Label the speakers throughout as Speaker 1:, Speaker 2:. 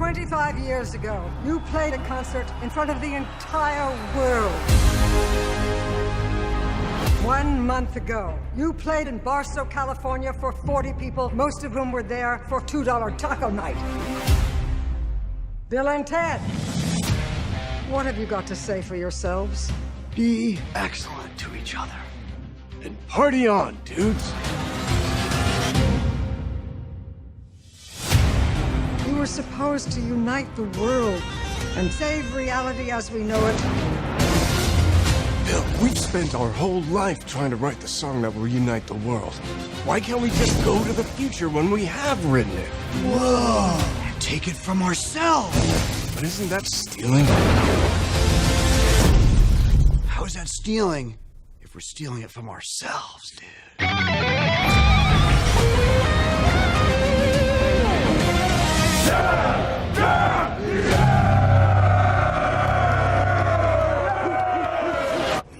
Speaker 1: 25 years ago, you played a concert in front of the entire world. 1 month ago, you played in Barstow, California for 40 people, most of whom were there for $2 taco night. Bill and Ted, what have you got to say for yourselves?
Speaker 2: Be excellent to each other. And party on, dudes.
Speaker 1: You were supposed to unite the world and save reality as we know it.
Speaker 2: Bill, we've spent our whole life trying to write the song that will unite the world. Why can't we just go to the future when we have written it?
Speaker 3: Whoa! And take it from ourselves!
Speaker 2: But isn't that stealing?
Speaker 3: How is that stealing if we're stealing it from ourselves, dude?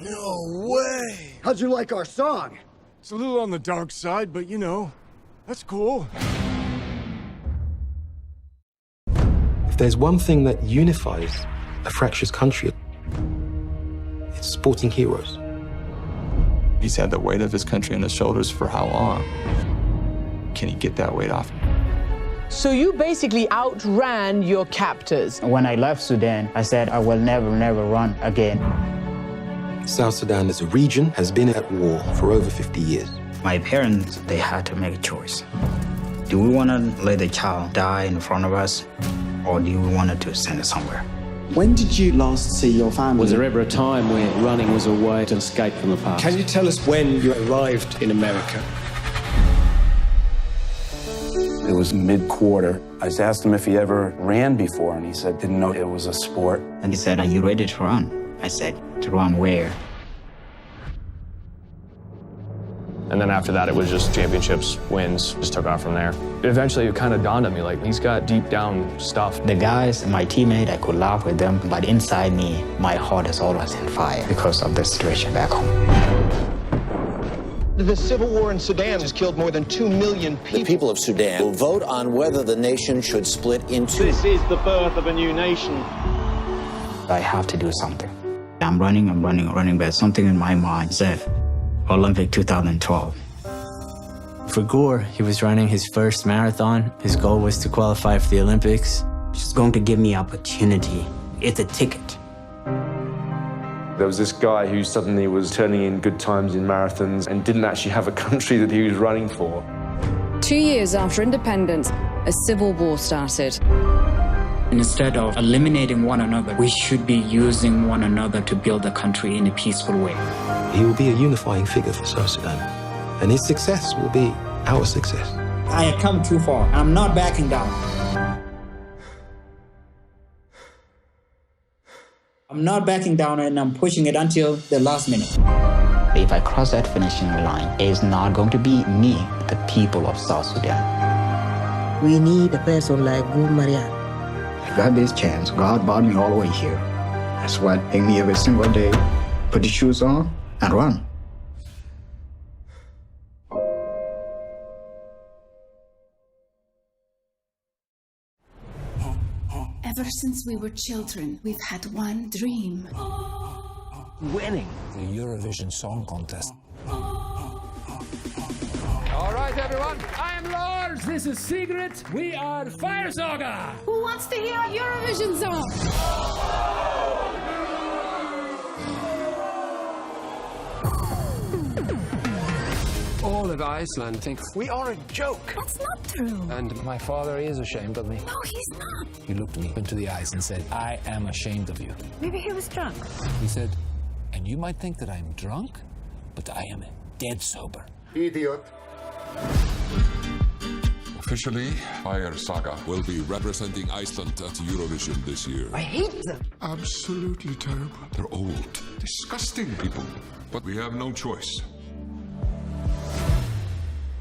Speaker 2: No way!
Speaker 3: How'd you like our song?
Speaker 2: It's a little on the dark side, but you know, that's cool.
Speaker 4: If there's one thing that unifies a fractious country, it's sporting heroes.
Speaker 5: He's had the weight of his country on his shoulders for how long? Can he get that weight off?
Speaker 6: So you basically outran your captors.
Speaker 7: When I left Sudan, I said I will never run again.
Speaker 4: South Sudan as a region has been at war for over 50 years.
Speaker 7: My parents, they had to make a choice. Do we want to let the child die in front of us, or do we want to send it somewhere?
Speaker 8: When did you last see your family?
Speaker 9: Was there ever a time where running was a way to escape from the past?
Speaker 10: Can you tell us when you arrived in America?
Speaker 11: It was mid-quarter. I just asked him if he ever ran before, and he said didn't know it was a sport.
Speaker 7: And he said, "Are you ready to run?" I said, "To run where?"
Speaker 12: And then after that, it was just championships, wins, just took off from there. Eventually, it kind of dawned on me, like, he's got deep down stuff.
Speaker 7: The guys, my teammate, I could laugh with them, but inside me, my heart is always on fire because of the situation back home.
Speaker 13: The civil war in Sudan has killed more than 2 million people.
Speaker 14: The people of Sudan will vote on whether the nation should split into...
Speaker 15: This is the birth of a new nation.
Speaker 7: I have to do something. I'm running, but something in my mind said, Olympic 2012.
Speaker 16: For Gore, he was running his first marathon. His goal was to qualify for the Olympics.
Speaker 7: It's going to give me opportunity. It's a ticket.
Speaker 17: There was this guy who suddenly was turning in good times in marathons and didn't actually have a country that he was running for.
Speaker 18: 2 years after independence, a civil war started.
Speaker 7: Instead of eliminating one another, we should be using one another to build the country in a peaceful way.
Speaker 4: He will be a unifying figure for South Sudan, and his success will be our success.
Speaker 7: I have come too far. I'm not backing down. I'm not backing down, and I'm pushing it until the last minute. If I cross that finishing line, it's not going to be me, the people of South Sudan.
Speaker 19: We need a person like Gu Maria.
Speaker 7: I got this chance. God brought me all the way here. That's why I take me every single day, put the shoes on, and run.
Speaker 20: Ever since we were children, we've had one dream.
Speaker 3: Winning the Eurovision Song Contest.
Speaker 5: All right, everyone. I am Lars. This is Secret. We are Fire Saga.
Speaker 20: Who wants to hear a Eurovision song?
Speaker 5: All of Iceland think
Speaker 3: We are a joke.
Speaker 20: That's not true.
Speaker 5: And my father is ashamed of me.
Speaker 20: No, he's not.
Speaker 3: He looked me into the eyes and said, "I am ashamed of you."
Speaker 20: Maybe he was drunk.
Speaker 3: He said, "And you might think that I'm drunk, but I am dead sober."
Speaker 21: Idiot. Officially, Fire Saga will be representing Iceland at Eurovision this year.
Speaker 3: I hate them.
Speaker 21: Absolutely terrible. They're old, disgusting people. But we have no choice.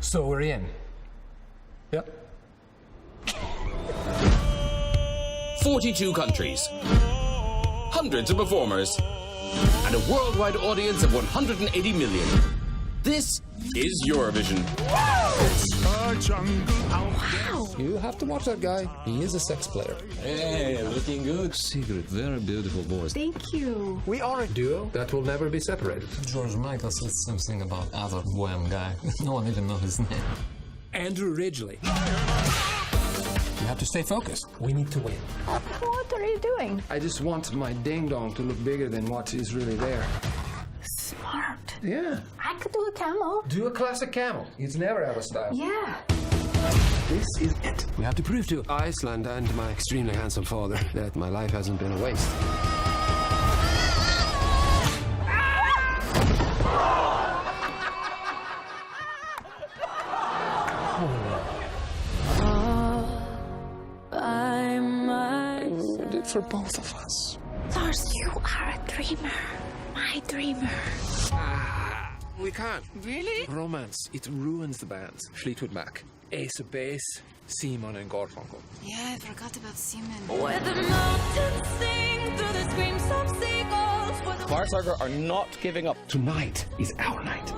Speaker 5: So we're in. Yep.
Speaker 22: 42 countries, hundreds of performers, and a worldwide audience of 180 million. This is Eurovision.
Speaker 20: Wow!
Speaker 3: You have to watch that guy. He is a sex player.
Speaker 22: Hey, looking good.
Speaker 3: Secret, very beautiful voice.
Speaker 20: Thank you.
Speaker 3: We are a duo that will never be separated.
Speaker 1: George Michael said something about other Wham guy. No one even knows his name.
Speaker 3: Andrew Ridgeley. You have to stay focused. We need to win.
Speaker 20: What are you doing?
Speaker 3: I just want my ding-dong to look bigger than what is really there.
Speaker 20: Smart.
Speaker 3: Yeah.
Speaker 20: I could do a camel.
Speaker 3: Do a classic camel. It's never out of style.
Speaker 20: Yeah.
Speaker 3: This is it. We have to prove to Iceland and my extremely handsome father that my life hasn't been a waste. We did for both of us.
Speaker 20: Lars, you are a dreamer. My dreamer.
Speaker 3: We can't. Really? Romance. It ruins the bands. Fleetwood Mac, Ace of Base, Simon and Garfunkel.
Speaker 20: Yeah, I forgot about Simon.
Speaker 2: Where the mountains sing through the screams of seagulls.
Speaker 22: Saga are not giving up.
Speaker 3: Tonight is our night.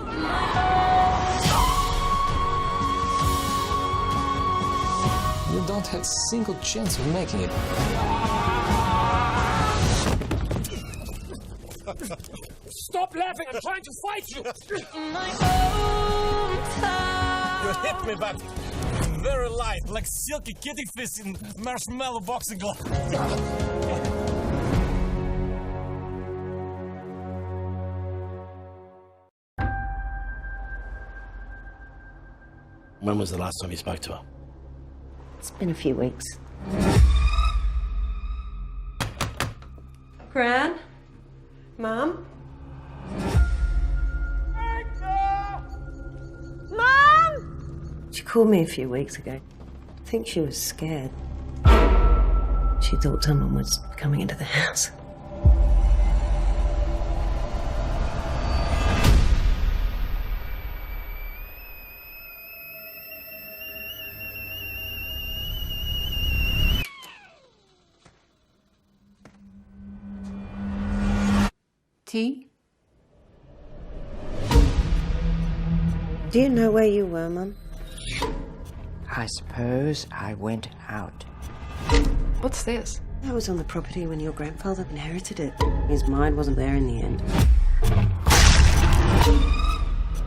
Speaker 1: You don't have a single chance of making it.
Speaker 3: Stop laughing! I'm trying to fight you!
Speaker 2: In my hometown.
Speaker 23: You hit me, but very light, like silky kitty fish in marshmallow boxing glove.
Speaker 24: When was the last time you spoke to her?
Speaker 19: It's been a few weeks.
Speaker 25: Gran? Mom?
Speaker 19: Mom! She called me a few weeks ago. I think she was scared. She thought someone was coming into the house.
Speaker 20: Tea?
Speaker 19: Do you know where you were, Mum?
Speaker 26: I suppose I went out.
Speaker 20: What's this?
Speaker 19: I was on the property when your grandfather inherited it. His mind wasn't there in the end.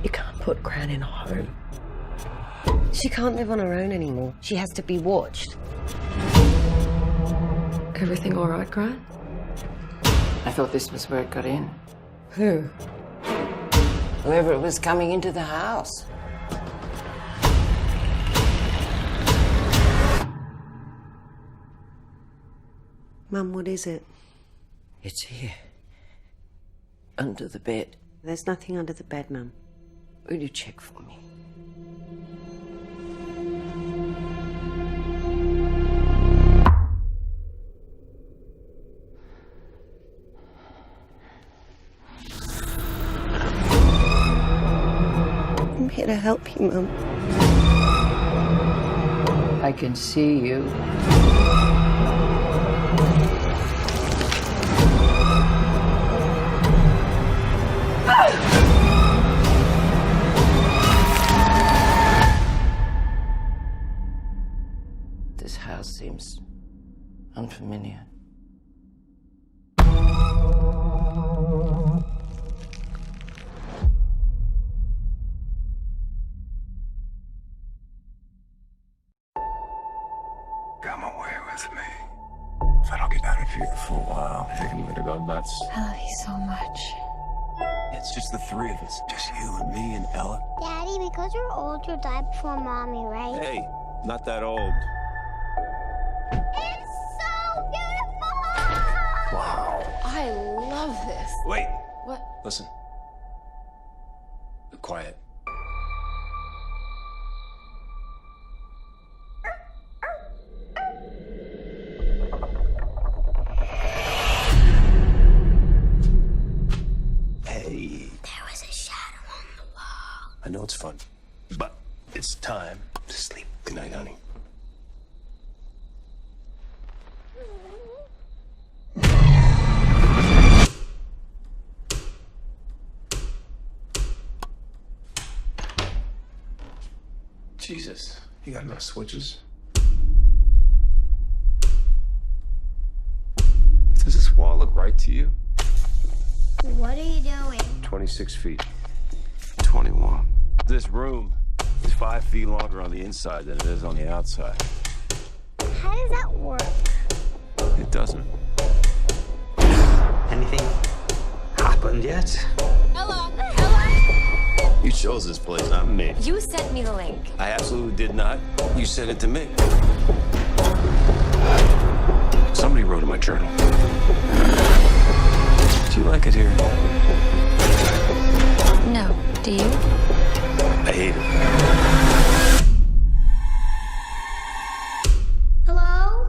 Speaker 19: You can't put Gran in a home. She can't live on her own anymore. She has to be watched.
Speaker 20: Everything all right, Gran? I thought this was where it got in.
Speaker 26: Who? Whoever was coming into the house.
Speaker 19: Mum, what is it?
Speaker 26: It's here. Under the bed.
Speaker 19: There's nothing under the bed, Mum.
Speaker 26: Will you check for me?
Speaker 19: I'm here to help you, Mum.
Speaker 26: I can see you. This house seems unfamiliar.
Speaker 11: Come away with me. If I don't get out of here for a while, I think I'm gonna go nuts.
Speaker 20: I love you so much.
Speaker 11: It's just the three of us. Just you and me and Ella.
Speaker 27: Daddy, because you're old, you died before Mommy, right?
Speaker 15: Hey, not that old.
Speaker 27: It's so beautiful!
Speaker 11: Wow.
Speaker 20: I love this.
Speaker 11: Wait.
Speaker 20: What?
Speaker 11: Listen. Be quiet. Hey.
Speaker 27: There was a shadow on the wall.
Speaker 11: I know it's fun, but it's time to sleep. Good night, honey. Jesus, you got enough switches?
Speaker 6: this wall look right to you?
Speaker 27: What are you doing?
Speaker 6: 26 feet.
Speaker 11: 21.
Speaker 6: This room is 5 feet longer on the inside than it is on the outside.
Speaker 27: How does that work?
Speaker 6: It doesn't.
Speaker 4: Anything happened yet?
Speaker 27: Ella! Ella!
Speaker 6: You chose this place, not me.
Speaker 27: You sent me the link.
Speaker 6: I absolutely did not. You sent it to me.
Speaker 11: Somebody wrote in my journal.
Speaker 6: Do you like it here?
Speaker 27: No. Do you?
Speaker 6: I hate it.
Speaker 27: Hello?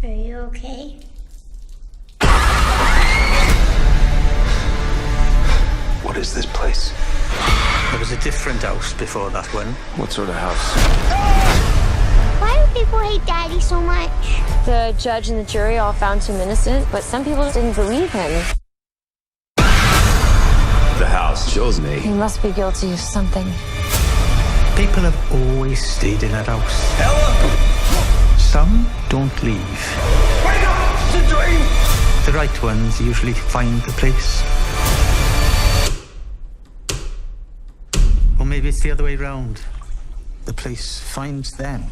Speaker 27: Are you okay?
Speaker 11: What is this place?
Speaker 24: There was a different house before that one.
Speaker 6: What sort of house?
Speaker 27: Why do people hate Daddy so much?
Speaker 18: The judge and the jury all found him innocent, but some people didn't believe him.
Speaker 6: The house chose me.
Speaker 18: He must be guilty of something.
Speaker 24: People have always stayed in that house. Some don't leave.
Speaker 6: Wake up! It's a dream!
Speaker 24: The right ones usually find the place. Or maybe it's the other way round. The place finds them.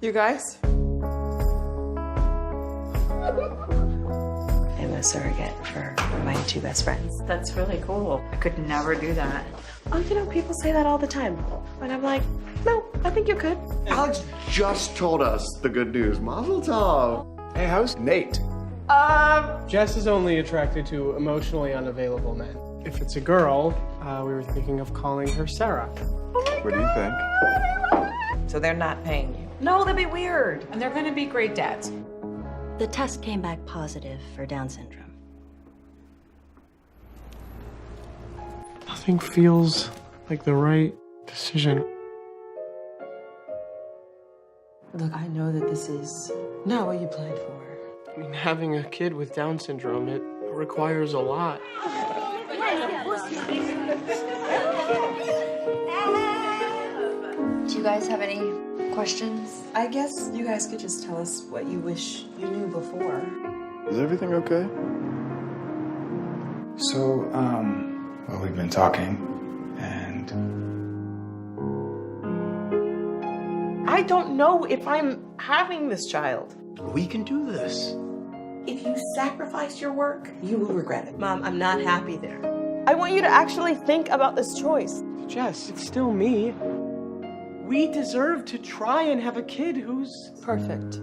Speaker 20: You guys?
Speaker 8: I'm a surrogate for my two best friends.
Speaker 20: That's really cool.
Speaker 8: I could never do that.
Speaker 20: Oh, you know, people say that all the time. And I'm like, no, I think you could.
Speaker 9: Alex just told us the good news. Mazel tov. Hey, how's Nate?
Speaker 10: Jess is only attracted to emotionally unavailable men. If it's a girl, we were thinking of calling her Sarah.
Speaker 9: What do you think?
Speaker 20: So they're not paying you?
Speaker 8: No, that'd be weird.
Speaker 20: And they're going to be great dads.
Speaker 8: The test came back positive for Down syndrome.
Speaker 10: Nothing feels like the right decision.
Speaker 20: Look, I know that this is not what you planned for.
Speaker 10: I mean, having a kid with Down syndrome, it requires a lot.
Speaker 18: Do you guys have any questions?
Speaker 20: I guess you guys could just tell us what you wish you knew before.
Speaker 9: Is everything okay?
Speaker 12: So, well, we've been talking, and
Speaker 20: I don't know if I'm having this child.
Speaker 12: we can do this.
Speaker 20: If you sacrifice your work, you will regret it. Mom, I'm not happy there. I want you to actually think about this choice.
Speaker 10: Jess, it's still me. We deserve to try and have a kid who's
Speaker 20: perfect.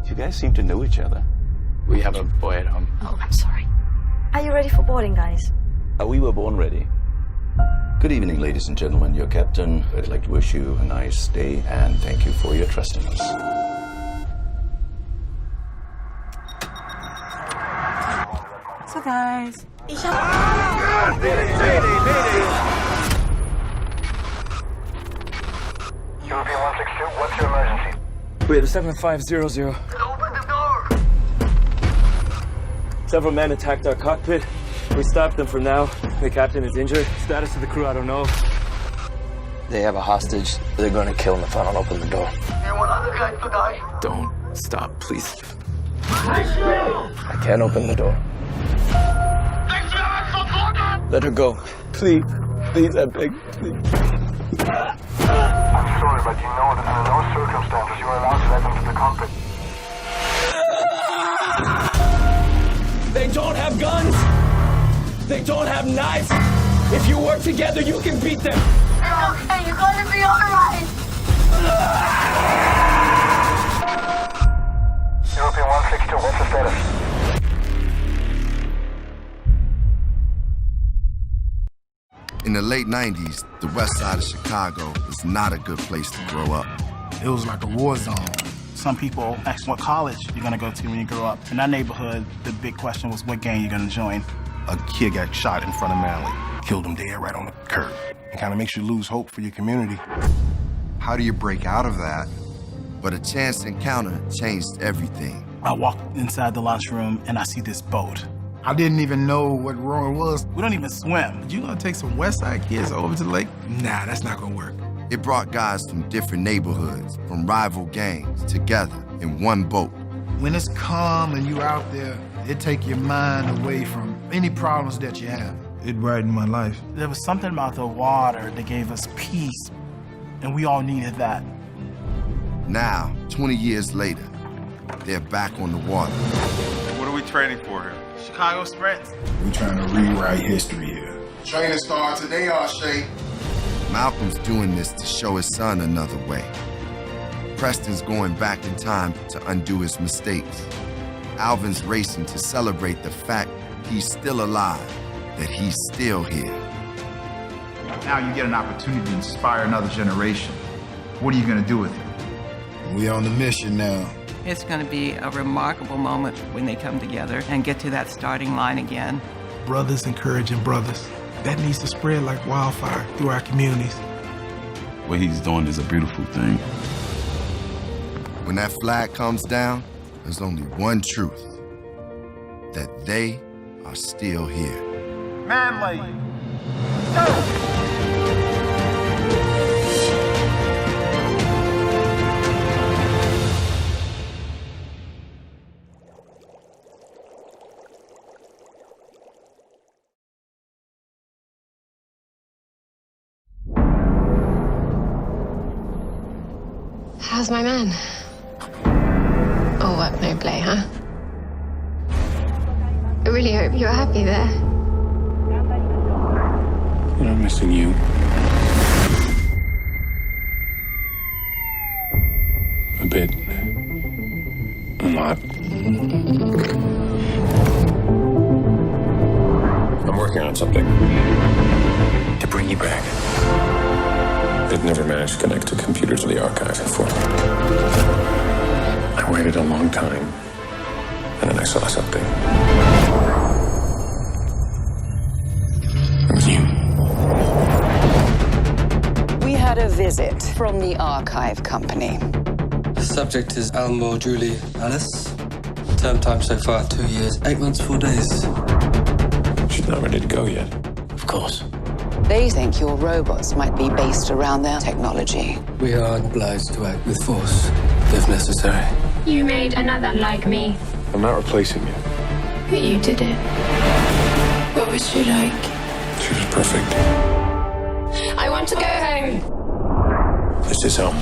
Speaker 11: You guys seem to know each other.
Speaker 4: We have a boy at home.
Speaker 18: Oh, I'm sorry. Are you ready for boarding, guys?
Speaker 11: We were born ready. Good evening, ladies and gentlemen. Your captain. I'd like to wish you a nice day and thank you for your trust in us.
Speaker 20: So, guys.
Speaker 13: European 162, what's your emergency?
Speaker 17: We have a 7500.
Speaker 13: Open the door!
Speaker 17: Several men attacked our cockpit. We stopped them for now. The captain is injured. Status of the crew, I don't know.
Speaker 4: They have a hostage. They're going to kill him if I don't open the door.
Speaker 13: And one other guy to die.
Speaker 4: Don't stop, please. I can't open the door. Let her go. Please. Please, I beg. Please.
Speaker 13: I'm sorry, but you know that under no circumstances you are allowed to let them to the cockpit.
Speaker 22: They don't have guns. They don't have knives. If you work together, you can beat them.
Speaker 13: It's okay, you're gonna be alright. European 162, what's the status?
Speaker 14: In the late 90s, the west side of Chicago was not a good place to grow up.
Speaker 24: It was like a war zone. Some people ask what college you're gonna go to when you grow up. In that neighborhood, the big question was what gang you're gonna join.
Speaker 1: a kid got shot in front of Manly. Killed him dead right on the curb. It kind of makes you lose hope for your community.
Speaker 14: How do you break out of that? But a chance encounter changed everything.
Speaker 12: I walk inside the lunchroom and I see this boat. I didn't even know what rower was. We don't even swim. You gonna take some West Side kids over to the lake? Nah, that's not gonna work.
Speaker 14: It brought guys from different neighborhoods, from rival gangs, together in one boat.
Speaker 12: When it's calm and you out there, it take your mind away from any problems that you have. It brightened my life. There was something about the water that gave us peace, and we all needed that.
Speaker 14: Now, 20 years later, they're back on the water.
Speaker 2: What are we training for here?
Speaker 12: Chicago Sprints. We're trying to rewrite history here.
Speaker 1: Training starts today, Shay.
Speaker 14: Malcolm's doing this to show his son another way. Preston's going back in time to undo his mistakes. Alvin's racing to celebrate the fact he's still alive, that he's still here.
Speaker 12: Now you get an opportunity to inspire another generation. What are you gonna do with it? We on the mission now.
Speaker 3: It's going to be a remarkable moment when they come together and get to that starting line again.
Speaker 12: Brothers encouraging brothers. That needs to spread like wildfire through our communities.
Speaker 6: What he's doing is a beautiful thing.
Speaker 14: When that flag comes down, there's only one truth. That they are still here.
Speaker 12: Manly! Go!
Speaker 5: How's my man? All work, no play, huh? I really hope you're happy there.
Speaker 6: I'm missing you. A bit. A lot. I'm working on something to bring you back. It never managed to connect a computer to the archive before. I waited a long time, and then I saw something. It was you.
Speaker 26: We had a visit from the archive company.
Speaker 7: The subject is Almore Julie Alice. Term time so far, 2 years, 8 months, 4 days.
Speaker 6: She's not ready to go yet.
Speaker 7: Of course.
Speaker 26: They think your robots might be based around their technology.
Speaker 7: We are obliged to act with force, if necessary.
Speaker 5: You made another like me.
Speaker 6: I'm not replacing you.
Speaker 5: But you did it. What was she like?
Speaker 6: She was perfect.
Speaker 5: I want to go home.
Speaker 6: This is home.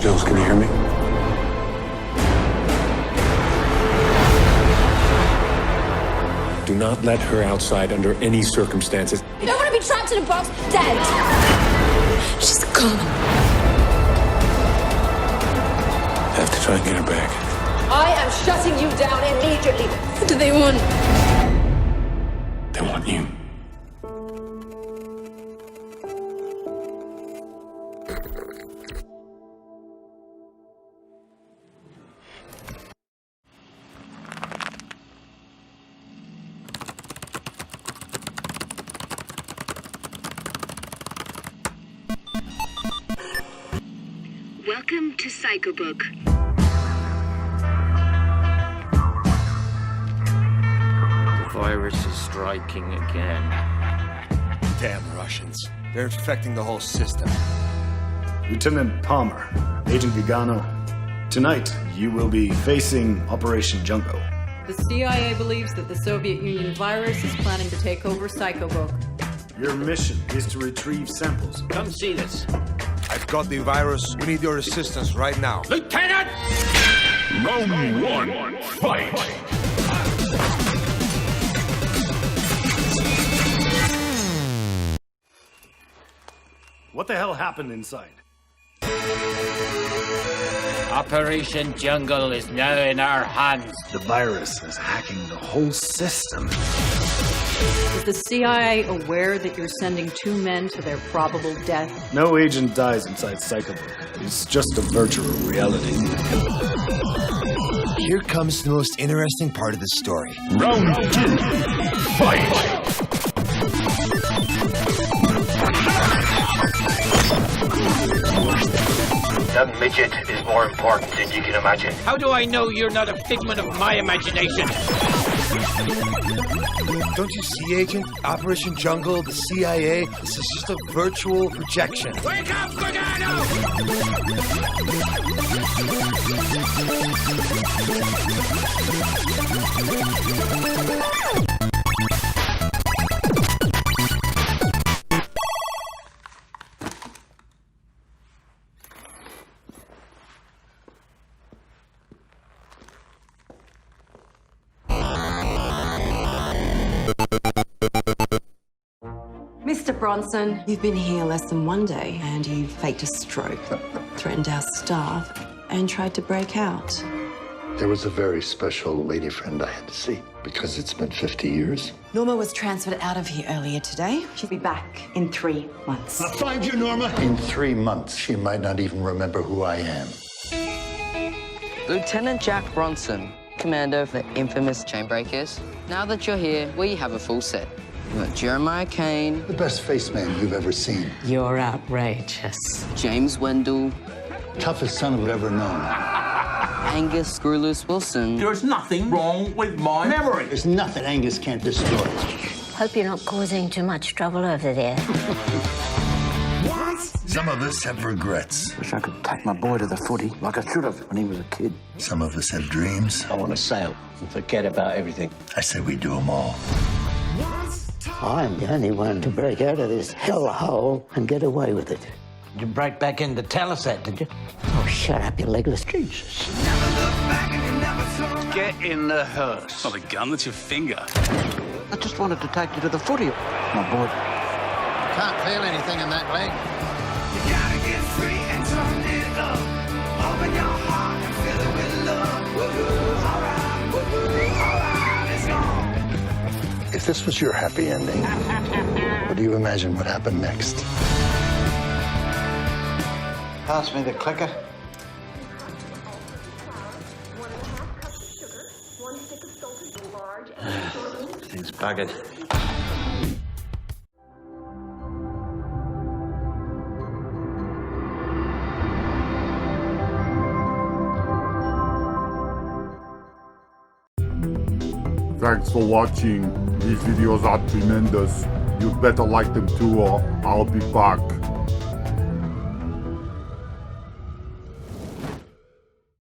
Speaker 6: Jules, can you hear me? Do not let her outside under any circumstances.
Speaker 5: You don't want to be trapped in a box, dead. She's gone.
Speaker 6: Have to try and get her back.
Speaker 5: I am shutting you down immediately. What do they want?
Speaker 6: They want you.
Speaker 16: Welcome to Psychobook.
Speaker 21: The virus is striking again.
Speaker 28: Damn Russians. They're infecting the whole system.
Speaker 29: Lieutenant Palmer, Agent Vigano, tonight you will be facing Operation Jungle.
Speaker 30: The CIA believes that the Soviet Union virus is planning to take over Psychobook.
Speaker 29: Your mission is to retrieve samples.
Speaker 21: Come see this.
Speaker 28: I've got the virus. We need your assistance right now.
Speaker 21: Lieutenant!
Speaker 28: Round one, fight!
Speaker 29: What the hell happened inside?
Speaker 21: Operation Jungle is now in our hands.
Speaker 29: The virus is hacking the whole system.
Speaker 30: Is the CIA aware that you're sending 2 men to their probable death?
Speaker 29: No agent dies inside Psychobook. It's just a virtual reality.
Speaker 8: Here comes the most interesting part of the story.
Speaker 9: Round 2. Fight!
Speaker 10: That midget is more important than you can imagine.
Speaker 21: How do I know you're not a figment of my imagination?
Speaker 8: Don't you see, Agent? Operation Jungle, the CIA, this is just a virtual projection.
Speaker 21: Wake up, Gargano!
Speaker 30: Mr. Bronson,
Speaker 11: You've been here less than one day, and you faked a stroke, threatened our staff, and tried to break out.
Speaker 15: There was a very special lady friend I had to see because it's been 50 years.
Speaker 11: Norma was transferred out of here earlier today. She'll be back in 3 months.
Speaker 15: I'll find you, Norma. In 3 months, she might not even remember who I am.
Speaker 18: Lieutenant Jack Bronson, commander of the infamous Chainbreakers. Now that you're here, we have a full set. We've got Jeremiah Kane.
Speaker 15: The best face man you've ever seen.
Speaker 26: You're outrageous.
Speaker 18: James Wendell.
Speaker 15: Toughest son I've ever known.
Speaker 18: Angus Screwloose Wilson.
Speaker 19: There's nothing wrong with my memory.
Speaker 15: There's nothing Angus can't destroy.
Speaker 23: Hope you're not causing too much trouble over there.
Speaker 15: Some of us have regrets.
Speaker 25: Wish I could take my boy to the footy like I should have when he was a kid.
Speaker 15: Some of us have dreams.
Speaker 25: I want to sail and forget about everything.
Speaker 15: I say we do them all.
Speaker 25: I'm the only one to break out of this hellhole and get away with it.
Speaker 21: You break back in to tell us that, did you?
Speaker 25: Oh, shut up, you legless Jesus. Get in the hearse.
Speaker 27: It's not a gun, that's your finger.
Speaker 25: I just wanted to take you to the footy, my boy.
Speaker 27: Can't feel anything in that leg.
Speaker 31: You gotta get free and turn it up. Open your heart and fill it with love. Woo-hoo, alright, woo-hoo, alright, it's gone.
Speaker 15: If this was your happy ending, what do you imagine would happen next?
Speaker 25: Pass me the clicker. Thing's buggered.
Speaker 32: Thanks for watching. These videos are tremendous. You'd better like them too or I'll be back.